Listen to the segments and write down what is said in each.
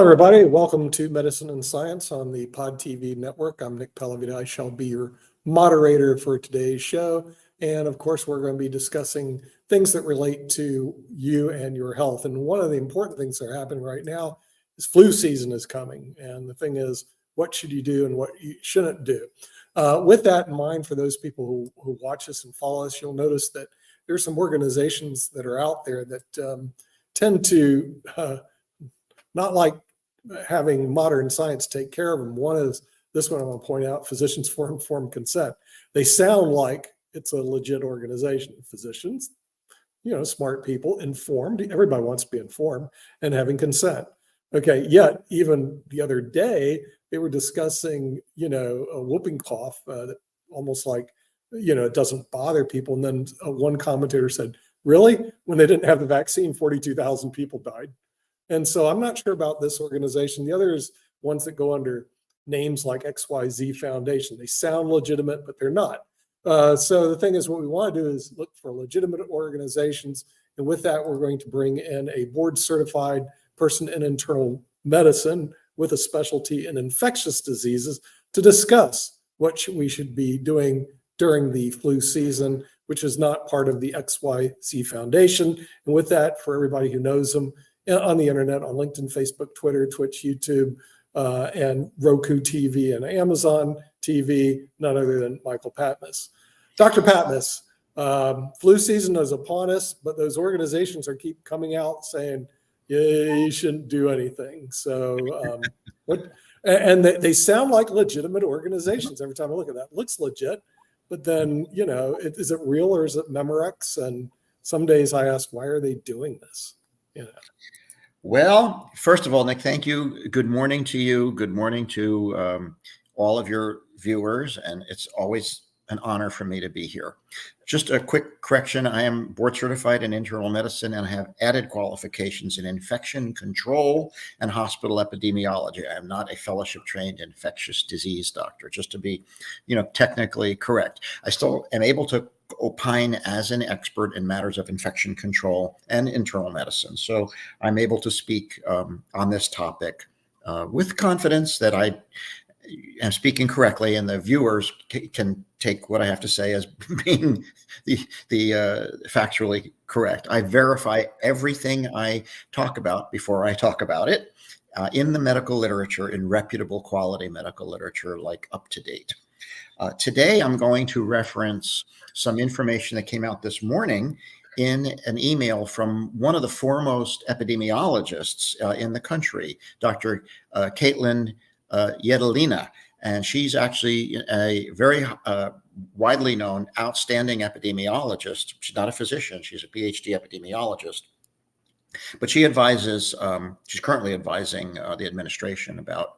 everybody. Welcome to Medicine and Science on the Pod TV network. I'm Nick Pellavita. I shall be your moderator for today's show. And of course, we're going to be discussing things that relate to you and your health. And one of the important things that are happening right now is flu season is coming. And the thing is, what should you do and what you shouldn't do? With that in mind, for those people who watch us and follow us, you'll notice that there's some organizations that are out there that tend to not like having modern science take care of them. One is this one I'm going to point out, Physicians for Informed Consent. They sound like it's a legit organization. Physicians, smart people, informed. Everybody wants to be informed and having consent. Okay, yet even the other day, they were discussing, a whooping cough that almost like, it doesn't bother people. And then one commentator said, really? When they didn't have the vaccine, 42,000 people died. And so I'm not sure about this organization. The others, ones that go under names like XYZ Foundation, they sound legitimate, but they're not. So the thing is, what we want to do is look for legitimate organizations. And with that, we're going to bring in a board certified person in internal medicine with a specialty in infectious diseases to discuss what we should be doing during the flu season, which is not part of the XYZ Foundation. And with that, for everybody who knows them, on the internet, on LinkedIn, Facebook, Twitter, Twitch, YouTube, and Roku TV and Amazon TV, none other than Michael Patmos. Dr. Patmos, flu season is upon us, but those organizations keep coming out saying, yeah, you shouldn't do anything. So, and they sound like legitimate organizations. Every time I look at that, it looks legit, but then, is it real or is it Memorex? And some days I ask, why are they doing this? Well, first of all, Nick, thank you. Good morning to you. Good morning to all of your viewers. And it's always an honor for me to be here. Just a quick correction. I am board certified in internal medicine and I have added qualifications in infection control and hospital epidemiology. I am not a fellowship trained infectious disease doctor, just to be, technically correct. I still am able to opine as an expert in matters of infection control and internal medicine. So I'm able to speak on this topic with confidence that I am speaking correctly, and the viewers can take what I have to say as being the factually correct. I verify everything I talk about before I talk about it in the medical literature, in reputable quality medical literature, like UpToDate. Today, I'm going to reference some information that came out this morning in an email from one of the foremost epidemiologists in the country, Dr. Caitlin Yedalina. And she's actually a very widely known, outstanding epidemiologist. She's not a physician. She's a PhD epidemiologist. But she advises, she's currently advising the administration about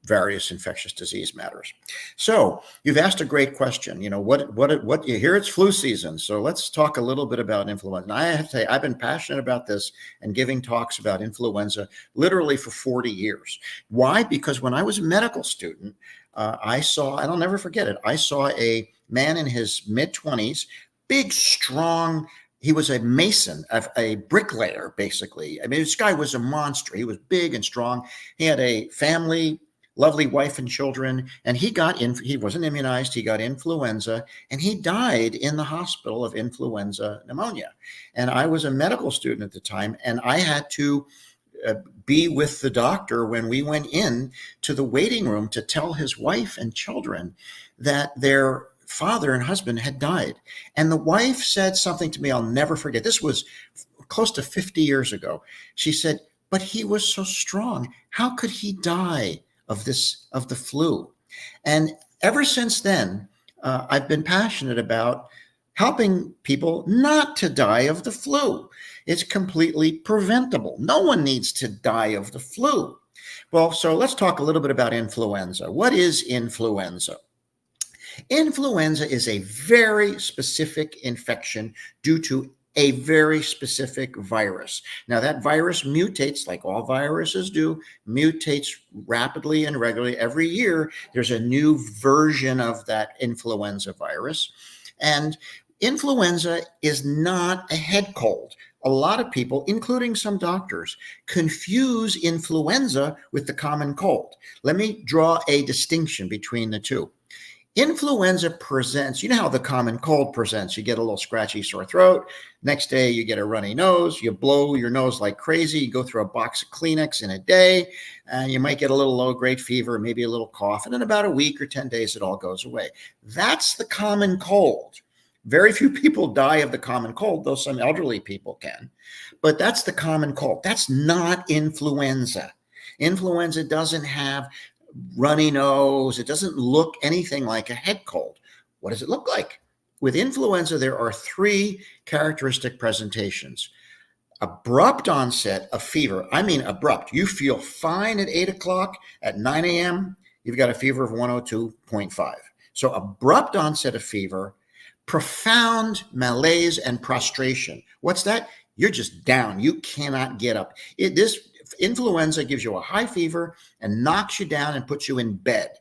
various infectious disease matters. So you've asked a great question. What you hear, it's flu season. So let's talk a little bit about influenza. And I have to say, I've been passionate about this and giving talks about influenza literally for 40 years. Why? Because when I was a medical student, I saw, and I'll never forget it, I saw a man in his mid-20s, big, strong. He was a mason, a bricklayer, basically. I mean, this guy was a monster. He was big and strong. He had a family, lovely wife and children, and he wasn't immunized. He got influenza, and he died in the hospital of influenza pneumonia. And I was a medical student at the time, and I had to be with the doctor when we went in to the waiting room to tell his wife and children that their father and husband had died. And the wife said something to me I'll never forget. This was close to 50 years ago. She said, "But he was so strong. How could he die of the flu?" And ever since then, I've been passionate about helping people not to die of the flu. It's completely preventable. No one needs to die of the flu. Well, so let's talk a little bit about influenza. What is influenza? Influenza is a very specific infection due to a very specific virus. Now, that virus mutates like all viruses do, mutates rapidly and regularly. Every year, there's a new version of that influenza virus. And Influenza is not a head cold. A lot of people, including some doctors, confuse influenza with the common cold. Let me draw a distinction between the two. Influenza presents, you know how the common cold presents. You get a little scratchy sore throat. Next day, you get a runny nose. You blow your nose like crazy. You go through a box of Kleenex in a day, and you might get a little low-grade fever, maybe a little cough. And in about a week or 10 days, it all goes away. That's the common cold. Very few people die of the common cold, though some elderly people can. But that's the common cold. That's not influenza. Influenza doesn't have runny nose. It doesn't look anything like a head cold. What does it look like? With influenza, there are three characteristic presentations. Abrupt onset of fever. I mean abrupt. You feel fine at 8 o'clock. At 9 a.m., you've got a fever of 102.5. So abrupt onset of fever, profound malaise and prostration. What's that? You're just down. You cannot get up. This influenza gives you a high fever and knocks you down and puts you in bed.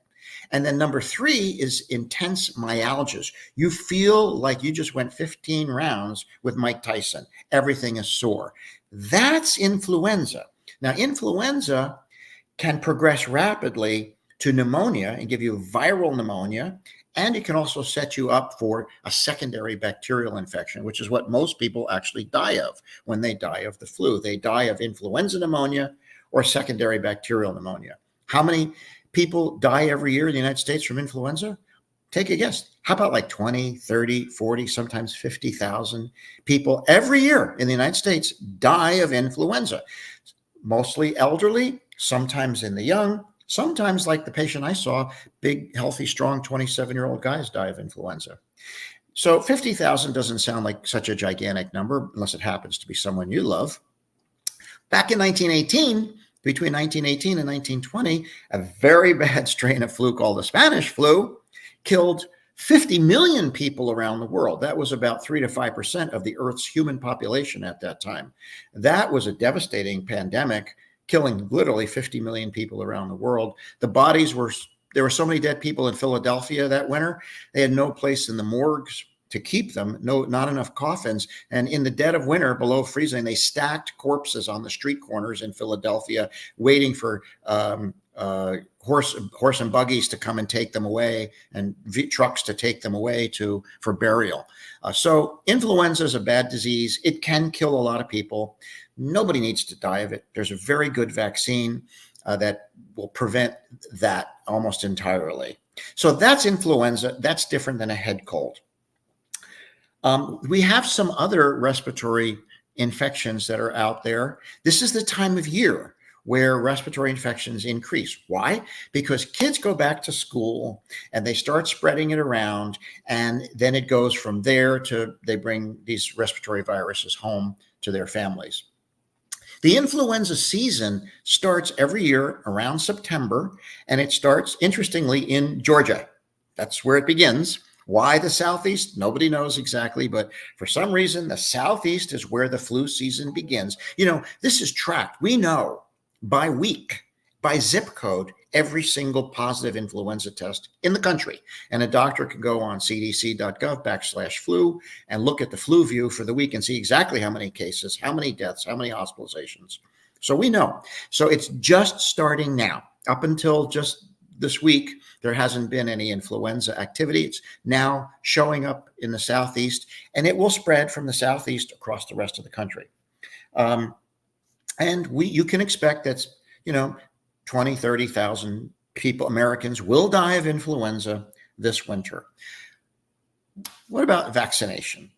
And then number 3 is intense myalgias. You feel like you just went 15 rounds with Mike Tyson. Everything is sore. That's influenza. Now, influenza can progress rapidly to pneumonia and give you viral pneumonia. And it can also set you up for a secondary bacterial infection, which is what most people actually die of when they die of the flu. They die of influenza pneumonia or secondary bacterial pneumonia. How many people die every year in the United States from influenza? Take a guess. How about like 20, 30, 40, sometimes 50,000 people every year in the United States die of influenza? Mostly elderly, sometimes in the young. Sometimes, like the patient I saw, big, healthy, strong 27-year-old guys die of influenza. So 50,000 doesn't sound like such a gigantic number unless it happens to be someone you love. Back in 1918, between 1918 and 1920, a very bad strain of flu called the Spanish flu killed 50 million people around the world. That was about 3 to 5% of the Earth's human population at that time. That was a devastating pandemic, killing literally 50 million people around the world. There were so many dead people in Philadelphia that winter. They had no place in the morgues to keep them, not enough coffins. And in the dead of winter, below freezing, they stacked corpses on the street corners in Philadelphia, waiting for horse and buggies to come and take them away, and trucks to take them away for burial. So influenza is a bad disease. It can kill a lot of people. Nobody needs to die of it. There's a very good vaccine that will prevent that almost entirely. So that's influenza. That's different than a head cold. We have some other respiratory infections that are out there. This is the time of year where respiratory infections increase. Why? Because kids go back to school and they start spreading it around, and then it goes from there to they bring these respiratory viruses home to their families. The influenza season starts every year around September, and it starts, interestingly, in Georgia. That's where it begins. Why the Southeast? Nobody knows exactly, but for some reason, the Southeast is where the flu season begins. You know, this is tracked. We know by week, by zip code, every single positive influenza test in the country. And a doctor can go on cdc.gov/flu and look at the flu view for the week and see exactly how many cases, how many deaths, how many hospitalizations. So we know. So it's just starting now. Up until just this week, there hasn't been any influenza activity. It's now showing up in the Southeast, and it will spread from the Southeast across the rest of the country. And you can expect that, 20, 30,000 people, Americans, will die of influenza this winter. What about vaccination?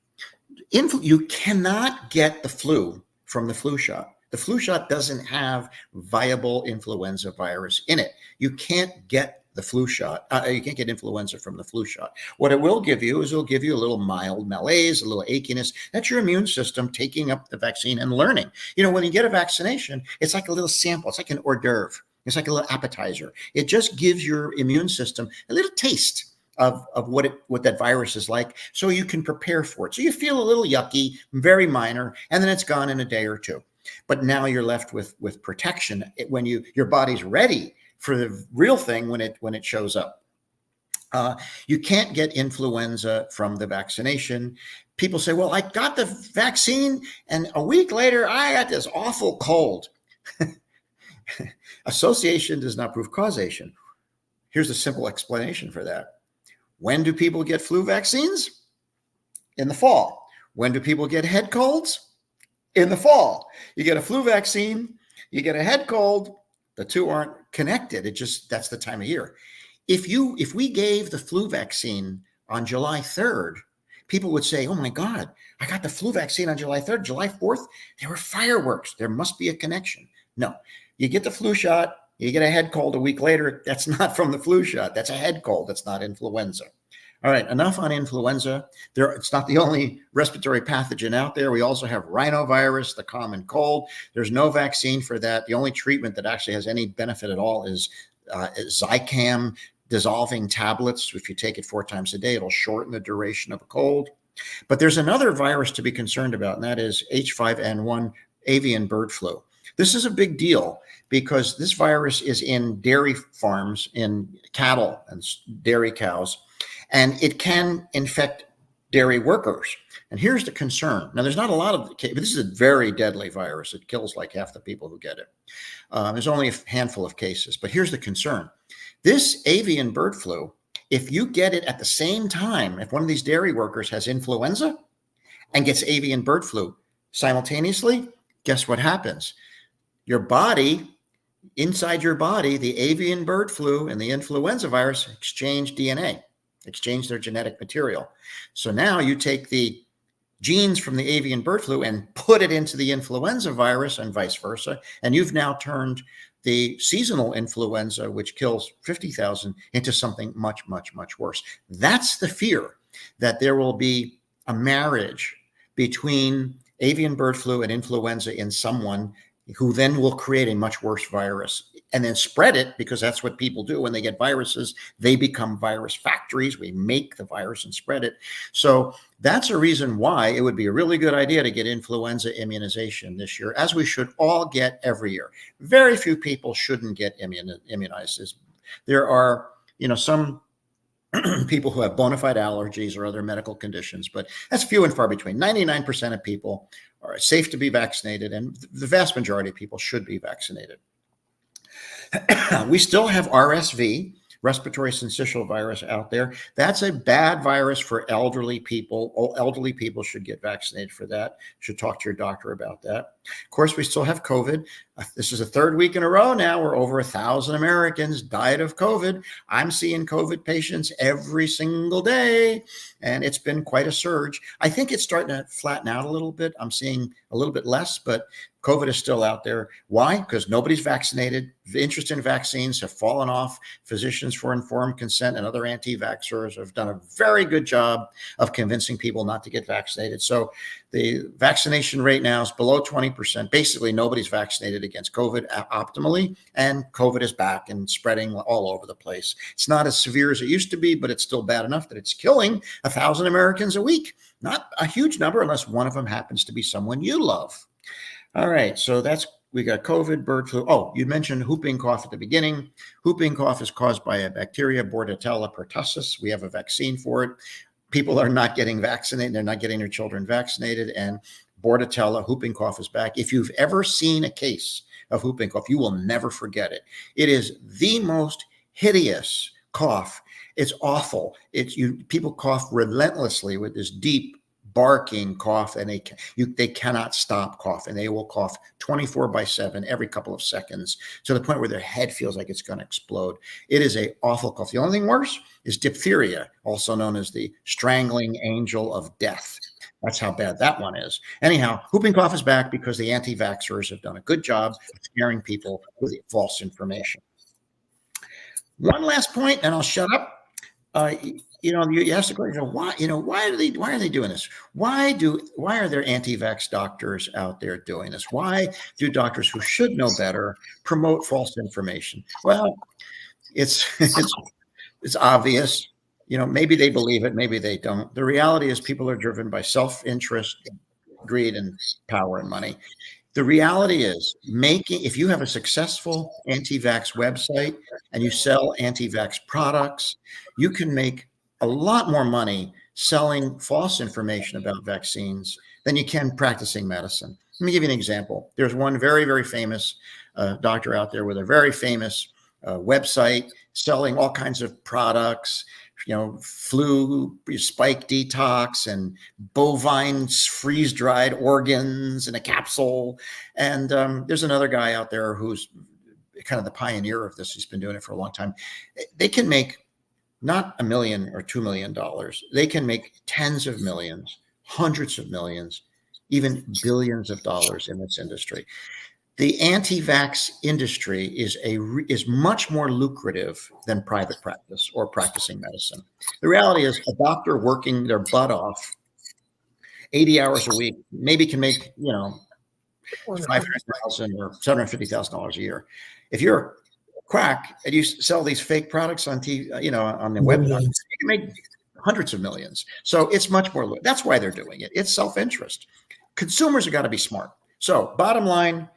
You cannot get the flu from the flu shot. The flu shot doesn't have viable influenza virus in it. You can't get the flu shot. You can't get influenza from the flu shot. What it will give you is it'll give you a little mild malaise, a little achiness. That's your immune system taking up the vaccine and learning. When you get a vaccination, it's like a little sample. It's like an hors d'oeuvre. It's like a little appetizer. It just gives your immune system a little taste of what that virus is like, so you can prepare for it. So you feel a little yucky, very minor, and then it's gone in a day or two. But now you're left with protection when your body's ready for the real thing when it shows up. You can't get influenza from the vaccination. People say, well, I got the vaccine and a week later I got this awful cold. Association does not prove causation. Here's a simple explanation for that. When do people get flu vaccines? In the fall. When do people get head colds? In the fall. You get a flu vaccine, you get a head cold, the two aren't connected. That's the time of year. If we gave the flu vaccine on July 3rd, people would say, oh my God, I got the flu vaccine on July 3rd, July 4th, there were fireworks. There must be a connection. No, you get the flu shot, you get a head cold a week later. That's not from the flu shot. That's a head cold. That's not influenza. All right, enough on influenza. It's not the only respiratory pathogen out there. We also have rhinovirus, the common cold. There's no vaccine for that. The only treatment that actually has any benefit at all is Zicam dissolving tablets. If you take it 4 times a day, it'll shorten the duration of a cold. But there's another virus to be concerned about, and that is H5N1 avian bird flu. This is a big deal because this virus is in dairy farms, in cattle and dairy cows, and it can infect dairy workers. And here's the concern. Now, there's not a lot of but this is a very deadly virus. It kills like half the people who get it. There's only a handful of cases, but here's the concern. This avian bird flu, if you get it at the same time, if one of these dairy workers has influenza and gets avian bird flu simultaneously, guess what happens? Your body, inside your body, the avian bird flu and the influenza virus exchange DNA, exchange their genetic material. So now you take the genes from the avian bird flu and put it into the influenza virus and vice versa. And you've now turned the seasonal influenza, which kills 50,000, into something much, much, much worse. That's the fear, that there will be a marriage between avian bird flu and influenza in someone who then will create a much worse virus and then spread it, because that's what people do when they get viruses. They become virus factories. We make the virus and spread it. So that's a reason why it would be a really good idea to get influenza immunization this year, as we should all get every year. Very few people shouldn't get immunized. There are, some people who have bona fide allergies or other medical conditions, but that's few and far between. 99% of people are safe to be vaccinated, and the vast majority of people should be vaccinated. We still have RSV, respiratory syncytial virus, out there. That's a bad virus for elderly people. All elderly people should get vaccinated for that. Should talk to your doctor about that. Of course, we still have COVID. This is the 3rd week in a row now where over 1,000 Americans died of COVID. I'm seeing COVID patients every single day, and it's been quite a surge. I think it's starting to flatten out a little bit. I'm seeing a little bit less, but COVID is still out there. Why? Because nobody's vaccinated. The interest in vaccines have fallen off. Physicians for Informed Consent and other anti-vaxxers have done a very good job of convincing people not to get vaccinated. So the vaccination rate now is below 20%. Basically, nobody's vaccinated against COVID optimally, and COVID is back and spreading all over the place. It's not as severe as it used to be, but it's still bad enough that it's killing 1,000 Americans a week. Not a huge number unless one of them happens to be someone you love. All right, so we got COVID, bird flu. Oh, you mentioned whooping cough at the beginning. Whooping cough is caused by a bacteria, Bordetella pertussis. We have a vaccine for it. People are not getting vaccinated. They're not getting their children vaccinated. And Bordetella, whooping cough, is back. If you've ever seen a case of whooping cough, you will never forget it. It is the most hideous cough. It's awful. People cough relentlessly with this deep, barking cough, and they cannot stop coughing. They will cough 24/7 every couple of seconds, to the point where their head feels like it's going to explode. It is an awful cough. The only thing worse is diphtheria, also known as the strangling angel of death. That's how bad that one is. Anyhow, whooping cough is back because the anti-vaxxers have done a good job of scaring people with false information. One last point, and I'll shut up. You ask the question, why are they doing this? Why are there anti-vax doctors out there doing this? Why do doctors who should know better promote false information? Well, it's obvious. Maybe they believe it, maybe they don't. The reality is people are driven by self-interest, greed, and power and money. The reality is if you have a successful anti-vax website and you sell anti-vax products, you can make a lot more money selling false information about vaccines than you can practicing medicine. Let me give you an example. There's one very, very famous doctor out there with a very famous website selling all kinds of products, flu spike detox and bovine freeze-dried organs in a capsule. And there's another guy out there who's kind of the pioneer of this. He's been doing it for a long time. They can make not $1 million or $2 million. They can make tens of millions, hundreds of millions, even billions of dollars in this industry. The anti-vax industry is much more lucrative than private practice or practicing medicine. The reality is a doctor working their butt off 80 hours a week maybe can make, $500,000 or $750,000 a year. If you're a quack and you sell these fake products on TV, on the web, you can make hundreds of millions. So it's much more. That's why they're doing it. It's self-interest. Consumers have got to be smart. So bottom line,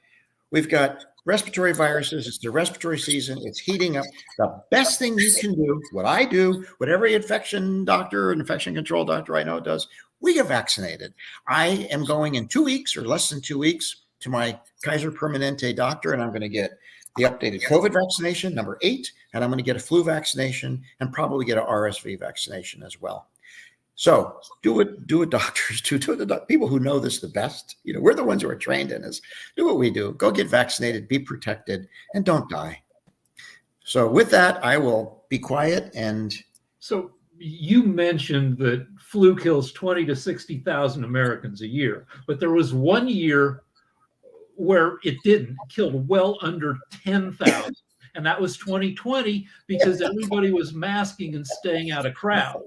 we've got respiratory viruses. It's the respiratory season. It's heating up. The best thing you can do, what I do, what every infection doctor and infection control doctor I know does, we get vaccinated. I am going in 2 weeks or less than 2 weeks to my Kaiser Permanente doctor, and I'm going to get the updated COVID vaccination, number 8, and I'm going to get a flu vaccination and probably get an RSV vaccination as well. So do what doctors do, the people who know this the best. We're the ones who are trained in this. Do what we do. Go get vaccinated, be protected, and don't die. So with that, I will be quiet. And so you mentioned that flu kills 20 to 60,000 Americans a year, but there was 1 year where it didn't. It killed well under 10,000. And that was 2020 because everybody was masking and staying out of crowds.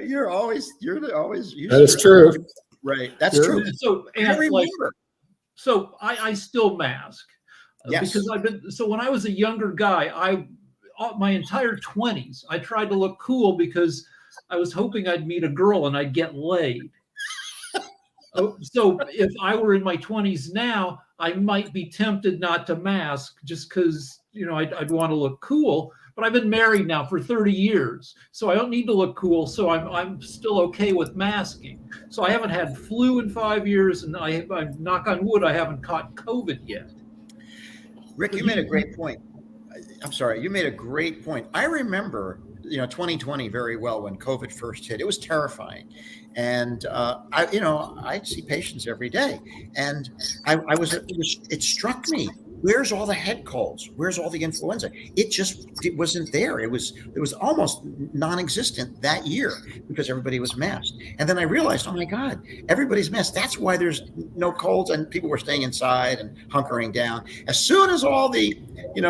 You're always. That is true. Right. That's true. So I still mask. Yes. Because when I was a younger guy, my entire 20s, I tried to look cool because I was hoping I'd meet a girl and I'd get laid. So if I were in my 20s now, I might be tempted not to mask just because, I'd want to look cool. But I've been married now for 30 years, so I don't need to look cool. So I'm still okay with masking. So I haven't had flu in 5 years, and I knock on wood, I haven't caught COVID yet. Rick, you made a great point. I'm sorry, you made a great point. I remember 2020 very well when COVID first hit. It was terrifying. And I see patients every day. And it struck me, where's all the head colds? Where's all the influenza? It wasn't there. It was almost non-existent that year because everybody was masked. And then I realized, oh my God, everybody's masked. That's why there's no colds and people were staying inside and hunkering down. As soon as all the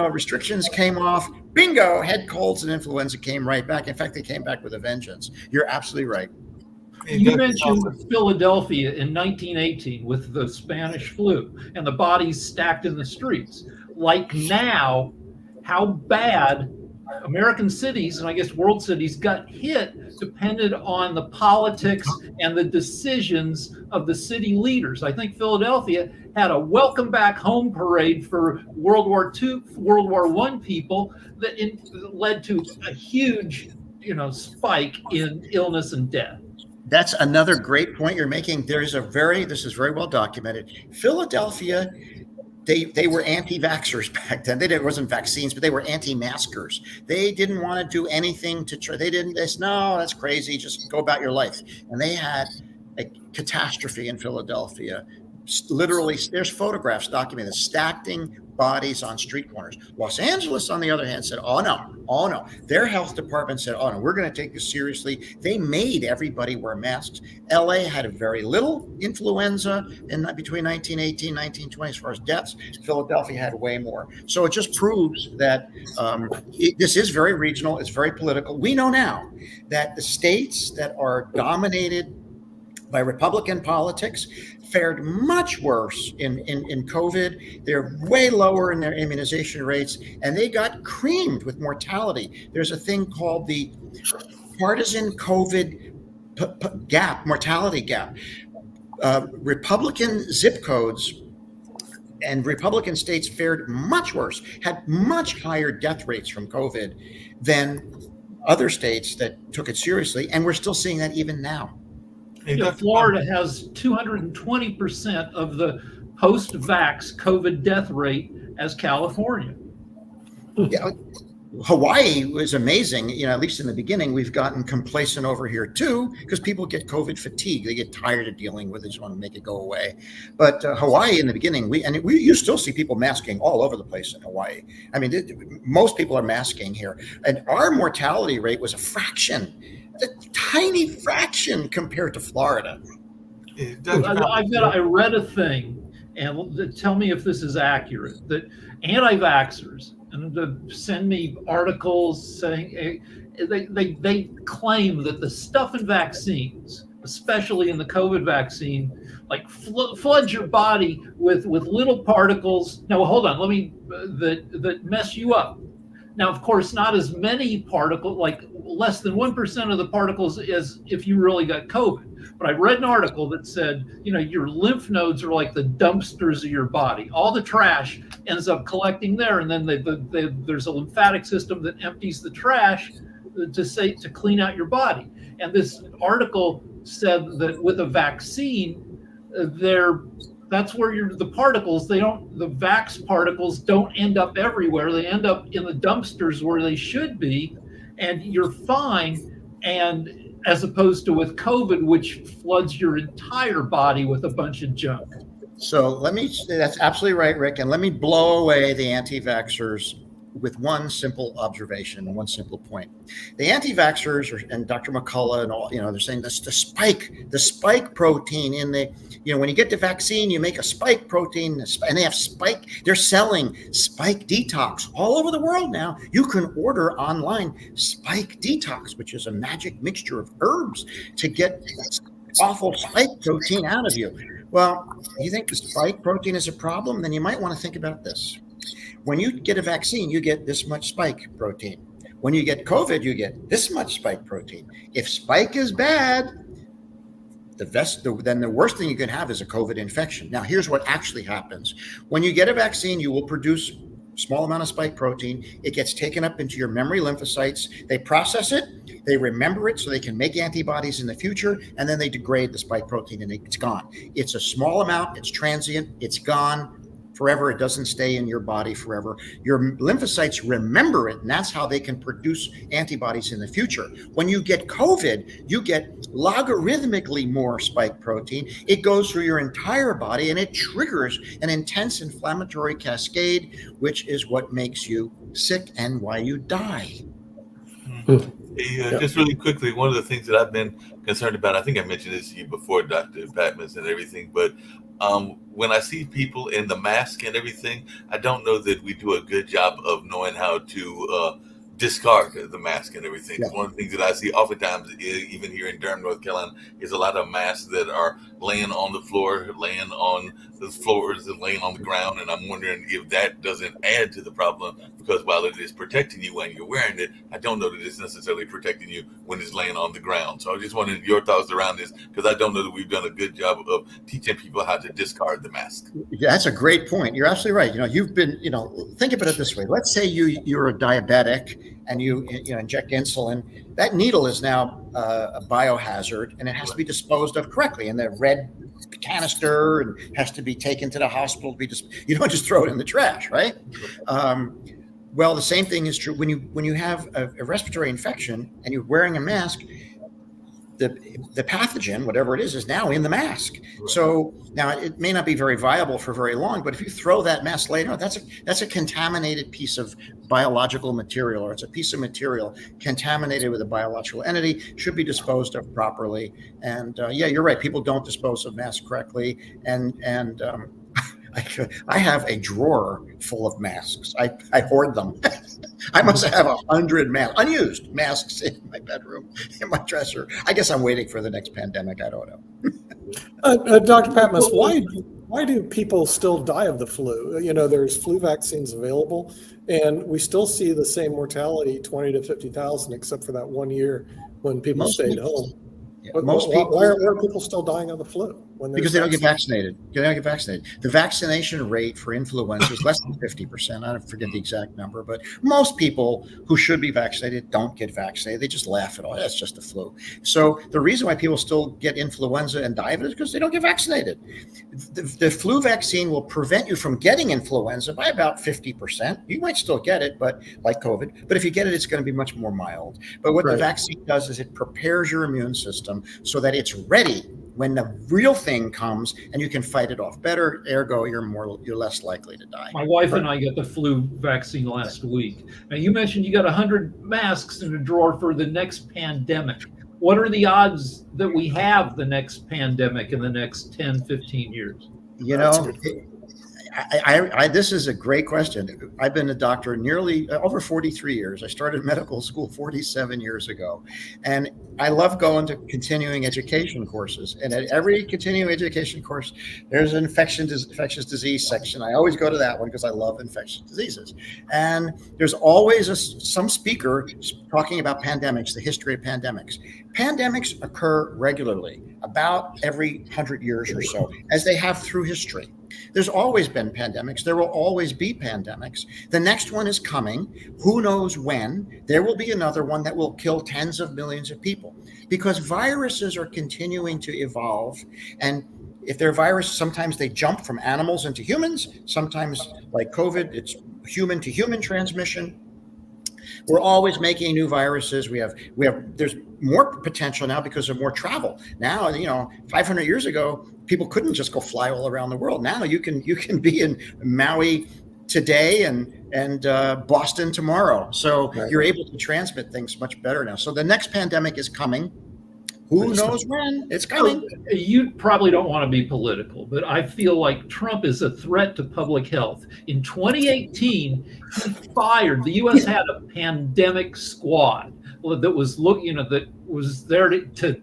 restrictions came off, bingo, head colds and influenza came right back. In fact, they came back with a vengeance. You're absolutely right. You mentioned Philadelphia in 1918 with the Spanish flu and the bodies stacked in the streets. Like now, how bad American cities, and I guess world cities, got hit depended on the politics and the decisions of the city leaders. I think Philadelphia had a welcome back home parade for World War II, World War I people that led to a huge, spike in illness and death. That's another great point you're making. This is very well documented. Philadelphia, they were anti-vaxxers back then. It wasn't vaccines, but they were anti-maskers. They didn't want to do anything to try. They said, no, that's crazy. Just go about your life. And they had a catastrophe in Philadelphia. Literally, there's photographs documented stacking bodies on street corners. Los Angeles, on the other hand, said, oh no. Their health department said, oh no, we're going to take this seriously. They made everybody wear masks. LA had very little influenza between 1918 and 1920 as far as deaths. Philadelphia had way more. So it just proves that this is very regional. It's very political. We know now that the states that are dominated by Republican politics fared much worse in COVID. They're way lower in their immunization rates, and they got creamed with mortality. There's a thing called the partisan COVID mortality gap. Republican zip codes and Republican states fared much worse, had much higher death rates from COVID than other states that took it seriously. And we're still seeing that even now. Florida has 220% of the post-vax COVID death rate as California. Yeah, Hawaii was amazing. At least in the beginning, we've gotten complacent over here too, because people get COVID fatigue. They get tired of dealing with it, just want to make it go away. But Hawaii in the beginning, you still see people masking all over the place in Hawaii. I mean, most people are masking here. And our mortality rate was a tiny fraction compared to Florida. I read a thing, and tell me if this is accurate, that anti-vaxxers and send me articles saying they claim that the stuff in vaccines, especially in the COVID vaccine, like floods your body with little particles. Now, hold on, that mess you up. Now, of course, not as many particles, like less than 1% of the particles as if you really got COVID. But I read an article that said, your lymph nodes are like the dumpsters of your body. All the trash ends up collecting there, and then there's a lymphatic system that empties the trash to clean out your body. And this article said that with a vaccine, that's where the vax particles don't end up everywhere. They end up in the dumpsters where they should be, and you're fine. And as opposed to with COVID, which floods your entire body with a bunch of junk. So that's absolutely right, Rick. And let me blow away the anti-vaxxers with one simple observation and one simple point. The anti-vaxxers and Dr. McCullough and all, they're saying that's the spike protein in the, when you get the vaccine, you make a spike protein, and they have they're selling spike detox all over the world now. You can order online spike detox, which is a magic mixture of herbs to get that awful spike protein out of you. Well, you think the spike protein is a problem? Then you might want to think about this. When you get a vaccine, you get this much spike protein. When you get COVID, you get this much spike protein. If spike is bad, then the worst thing you can have is a COVID infection. Now, here's what actually happens. When you get a vaccine, you will produce a small amount of spike protein. It gets taken up into your memory lymphocytes. They process it. They remember it so they can make antibodies in the future, and then they degrade the spike protein and it's gone. It's a small amount. It's transient. It's gone forever. It doesn't stay in your body forever. Your lymphocytes remember it, and that's how they can produce antibodies in the future. When you get COVID, you get logarithmically more spike protein. It goes through your entire body, and it triggers an intense inflammatory cascade, which is what makes you sick and why you die. Just really quickly, one of the things that I've been concerned about, I think I mentioned this to you before, Dr. Patmos and everything, but when I see people in the mask and everything, I don't know that we do a good job of knowing how to discard the mask and everything. Yeah. One of the things that I see oftentimes, even here in Durham, North Carolina, is a lot of masks that are laying on the floor, laying on the floors, and laying on the ground. And I'm wondering if that doesn't add to the problem, because while it is protecting you when you're wearing it, I don't know that it's necessarily protecting you when it's laying on the ground. So I just wanted your thoughts around this, because I don't know that we've done a good job of teaching people how to discard the mask. Yeah, that's a great point. You're absolutely right. You've been, think about it this way. Let's say you're a diabetic and you inject insulin. That needle is now a biohazard, and it has to be disposed of correctly in the red canister, and has to be taken to the hospital. You don't just throw it in the trash, right? Well, the same thing is true when you have a respiratory infection and you're wearing a mask. The pathogen, whatever it is now in the mask. Right. So now it may not be very viable for very long, but if you throw that mask later, that's a contaminated piece of biological material, or it's a piece of material contaminated with a biological entity, should be disposed of properly. And yeah, you're right. People don't dispose of masks correctly. And I have a drawer full of masks. I hoard them. I must have 100 unused masks in my bedroom, in my dresser. I guess I'm waiting for the next pandemic. I don't know. Dr. Patmos, why do people still die of the flu? There's flu vaccines available, and we still see the same mortality, 20 to 50,000, except for that 1 year when people stayed home. Yeah, why are people still dying of the flu? when Because they don't get vaccinated. They don't get vaccinated. The vaccination rate for influenza is less than 50%. I don't forget the exact number, but most people who should be vaccinated don't get vaccinated. They just laugh at all. That's just the flu. So the reason why people still get influenza and die of it is because they don't get vaccinated. The flu vaccine will prevent you from getting influenza by about 50%. You might still get it, but like COVID, but if you get it, it's going to be much more mild. But what the vaccine does is it prepares your immune system so that it's ready when the real thing comes and you can fight it off better, ergo you're less likely to die. My wife and I got the flu vaccine last week. Now you mentioned you got 100 masks in a drawer for the next pandemic. What are the odds that we have the next pandemic in the next 10, 15 years? You know, this is a great question. I've been a doctor nearly over 43 years. I started medical school 47 years ago. And I love going to continuing education courses. And at every continuing education course, there's an infectious disease section. I always go to that one because I love infectious diseases. And there's always some speaker talking about pandemics, the history of pandemics. Pandemics occur regularly, about every 100 years or so, as they have through history. There's always been pandemics. There will always be pandemics. The next one is coming. Who knows when? There will be another one that will kill tens of millions of people because viruses are continuing to evolve. And if they're viruses, sometimes they jump from animals into humans. Sometimes, like COVID, it's human to human transmission. We're always making new viruses. There's more potential now because of more travel. Now, 500 years ago, people couldn't just go fly all around the world. Now you can be in Maui today and Boston tomorrow. So you're able to transmit things much better now. So the next pandemic is coming. Who knows when? It's coming. You probably don't want to be political, but I feel like Trump is a threat to public health. In 2018, he fired. The U.S. had a pandemic squad that was there to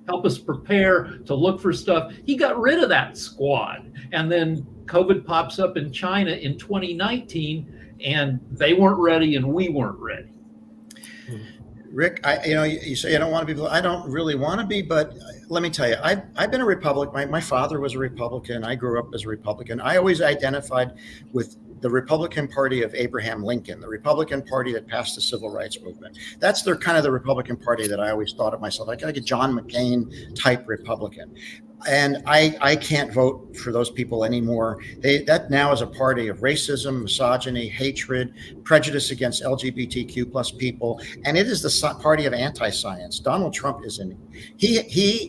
help us prepare, to look for stuff. He got rid of that squad, and then COVID pops up in China in 2019, and they weren't ready, and we weren't ready. Rick, you say you don't want to be. I don't really want to be, but let me tell you, I've been a Republican. My father was a Republican. I grew up as a Republican. I always identified with the Republican Party of Abraham Lincoln, the Republican Party that passed the Civil Rights Movement. That's the Republican Party that I always thought of myself, like a John McCain type Republican. And I can't vote for those people anymore. That now is a party of racism, misogyny, hatred, prejudice against LGBTQ plus people, and it is the party of anti-science. Donald Trump is in. He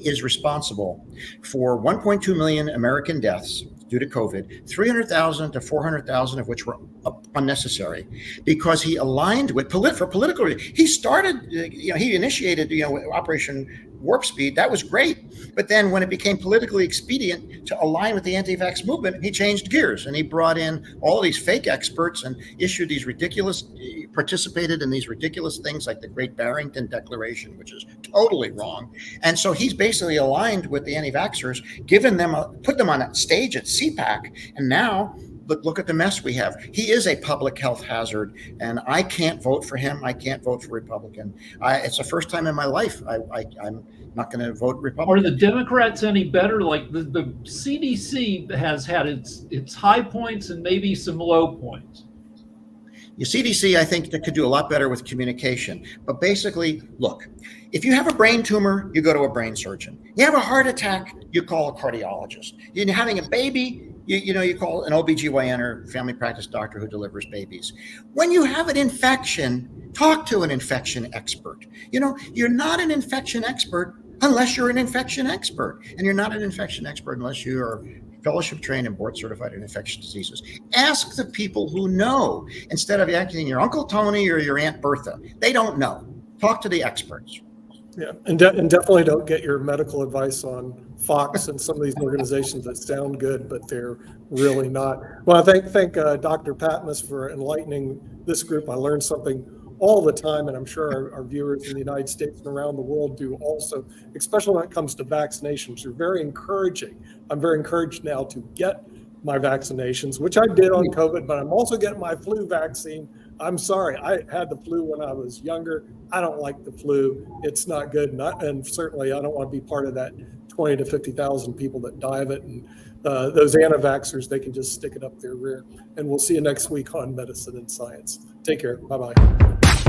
is responsible for 1.2 million American deaths due to COVID, 300,000 to 400,000 of which were unnecessary, because he aligned with for political reasons. He started, he initiated, Operation Warp Speed. That was great. But then when it became politically expedient to align with the anti-vax movement, he changed gears and he brought in all these fake experts and participated in these ridiculous things like the Great Barrington Declaration, which is totally wrong. And so he's basically aligned with the anti-vaxxers, put them on that stage at CPAC. And now look at the mess we have. He is a public health hazard, and I can't vote for him. I can't vote for Republican. It's the first time in my life I'm not going to vote Republican. Are the Democrats any better? Like the CDC has had its high points and maybe some low points. Your CDC, I think, that could do a lot better with communication. But basically, look, if you have a brain tumor, you go to a brain surgeon. You have a heart attack, you call a cardiologist. You're having a baby, you call an OBGYN or family practice doctor who delivers babies. When you have an infection, talk to an infection expert. You're not an infection expert unless you're an infection expert. And you're not an infection expert unless you are fellowship trained and board certified in infectious diseases. Ask the people who know instead of asking your Uncle Tony or your Aunt Bertha. They don't know. Talk to the experts. Yeah, and definitely don't get your medical advice on Fox and some of these organizations that sound good, but they're really not. Well, I thank Dr. Patmos for enlightening this group. I learned something all the time, and I'm sure our viewers in the United States and around the world do also, especially when it comes to vaccinations. You're very encouraging. I'm very encouraged now to get my vaccinations, which I did on COVID, but I'm also getting my flu vaccine I'm sorry. I had the flu when I was younger. I don't like the flu. It's not good. And certainly I don't want to be part of that 20 to 50,000 people that die of it. And those anti-vaxxers, they can just stick it up their rear. And we'll see you next week on Medicine and Science. Take care. Bye-bye.